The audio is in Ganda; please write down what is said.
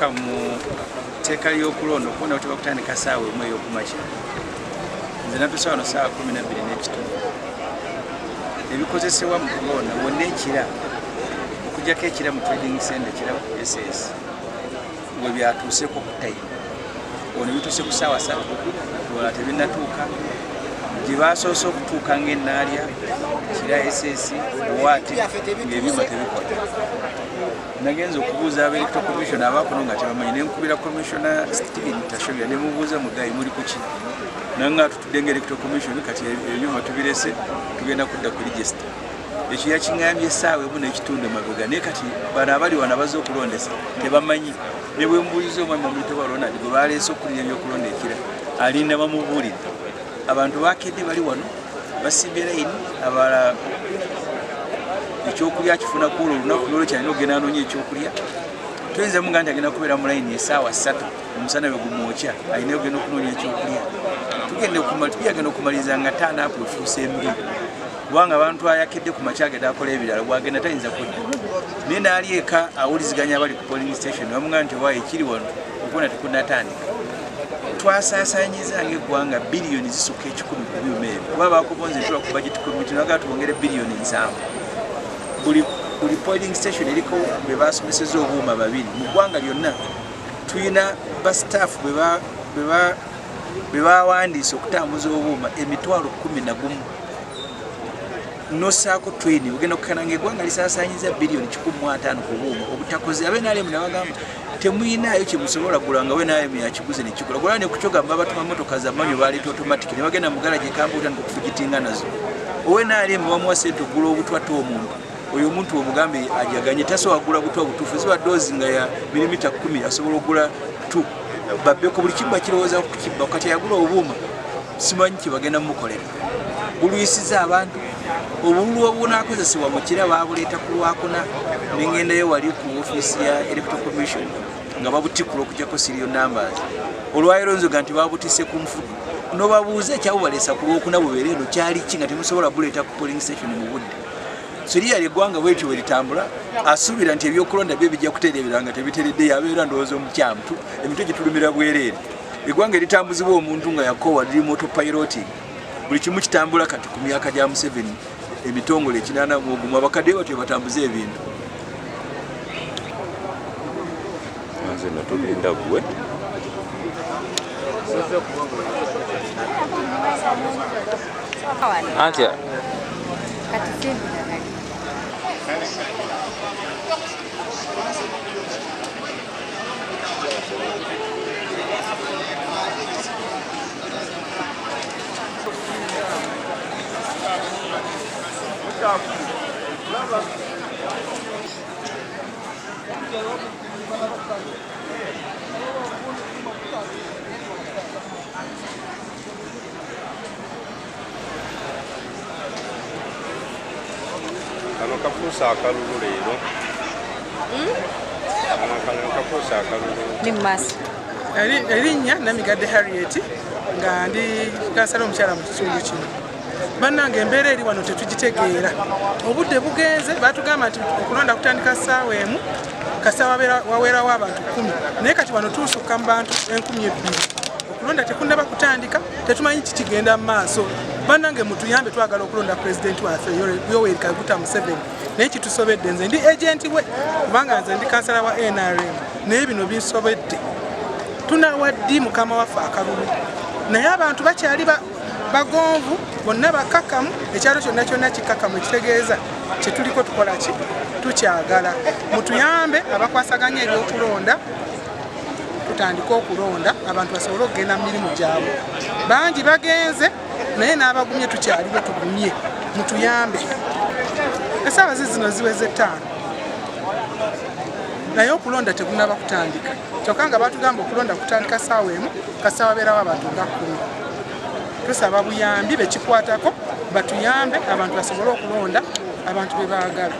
kyatuuka mu tteeka ly'okulonda okubona kuti bakutandika ssaawa emu ey'okumakya. Nze natuuse wano ssaawa 12:30. Ebikozesebwa mu kulonda wonna ekira okuggyako ekira mu trading center ekira ku SS we byatuuseko ku time. Ono bituuse ku ssaawa 3 wala tebinnatuuka. Gye baasoose okutuuka ng'ennaalya kira SS buwaati ng'ebyuma tebikola. Nagenza okubuuza Electoral Commission abaakono nga tebamanyi, ne nkubira Commissioner Stephen Tashobya ne mubuuza mugayi muli ku ki. Nanga tutudde nga Electoral Commission kati ebyuma tubirese tugenda kudda ku register. Ekyo yakiŋŋambye essaawa emu n'ekitundu emabega, naye kati bano abali wano abazze okulondesa tebamanyi. Ne bwe mbuuliza omwami Omuyitibwa Ronald gwe baleese okulira ebyokulonda ekira alinda bamubuulidde. Abantu bakedde bali wano basimbye layini, abalala ekyokulya kifuna kuolwo olunaku lwolwo kyalina okugenda anoonya ekyokulya. Tuyinza muga nti agenda kubeera mu layini essaawa 3 omusana bwe gumwokya alina okugenda okunoonya ekyokulya. Tugenda okumaliriza nga 5 apo efuuse embi kubanga abantu ayakedde ku makya agenda akola ebirala bwagenda tayinza kudda. Naye naali eka awuliziganya abali ku polling station bamuga nti waayo ekiri wano okubona tekunnatandika. Twasaasaanyiza ng'eggwanga biliyoni zisukka 10 ku byuma ebyo kuba baakobonzeddwa ku budget committee naga tubongere biliyoni 7. Buli polling station eriko be baasomeseza obuuma 2 mu ggwanga lyonna. Tuyina bastaff be baawandiisa okutambuza obuuma emitwalo 11 nosaako twini ugenda okukana ng'eggwanga lisaasaanyiza biliyoni 15 ku buuma obutakoze. Abenaalemu ne bagamba temuyinaayo kye musobola gula nga wenaalemu yakiguze nekikola gula ne kukyogamba batuma motoka za manyo baleeta automatic ne bagenda mu garaji ekambuuta okufugitinga nazo. Owenaalemu bamuwa sente ogula obutwate omuntu oyo omuntu omugambe ajaganye tasobola kugula butwa butuufu ziba doozi nga ya milimita 10 asobola okugula 2 babbeko buli kibba kirowooza ku kibba kati yagula obuuma simanyi kye bagenda mumukolera. Bulwisiza abantu obululu obunaakozesebwa mu kira baabuleeta ku Lwakuna n'engendayo wali ku ofiisi ya Electoral Commission nga babutikula okugyako serial numbers. Olwayiro nzoga nti babutise ku nfudu n'obabuuza ekyabubaleesa ku Lwokuna bubeera eno kyali ki nga temusobola buleeta ku polling station mu budde. Siriya ly'eggwanga bwetyo bwe litambula asuubira nti ebyokulonda bye bijja kutereebera nga tebiteredde yabeera ndowooza omukyamu emitwe gye tulumira bwereere. Eggwanga eritambuzibwa omuntu nga yakoowa liri autopiloting buli kimu kitambula kati ku myaka gya Museveni emitongole 81 abakadde batyo batambuze ebintu. Nze natulinda gwe anti kano kafuusa akalulu leero. Kafuusa akalulu erinnya Namigadde Harriet nga ndi kansala omukyala mu kitundu kino. Bannange embeera eri wano tetugitegeera. Obudde bugenze batugamba nti okulonda kutandika ssaawa emu kasaawa waweerawo abantu 10 naye kati wano tuusukka mu bantu 20,000. Okulonda tekunnaba kutandika tetumanyi kikigenda mu maaso. Bannange mutuyambe twagala okulonda pulezidenti waffe Yoweri Kaguta Museveni naye kitusobedde. Nze ndi agenti we kubanga nze ndi kansala wa NRM naye bino binsobedde. Tunawa ddi mukama waffe akalulu naye abantu bakyali bagonvu bonna bakakamu ekyalo kyonna kyonna kikakamu ekitegeeza kyetuliko tukola ki tukyagala. Mutuyambe abakwasaganya ebyokulonda tutandika okulonda abantu basobole okugenda mu mirimu gyabwe. Bangi bagenze naye n'abagumye tukyaliwo tugumye. Mutuyambe. Essaawa zino ziweze 5 naye okulonda tegunnaba kutandika kyokka nga batugamba okulonda kutandika ssaawa emu kasaawa beerawo abantu nga 10. Tusaba buyambi bekikwatako batuyambe abantu basobole okulonda abantu be baagala.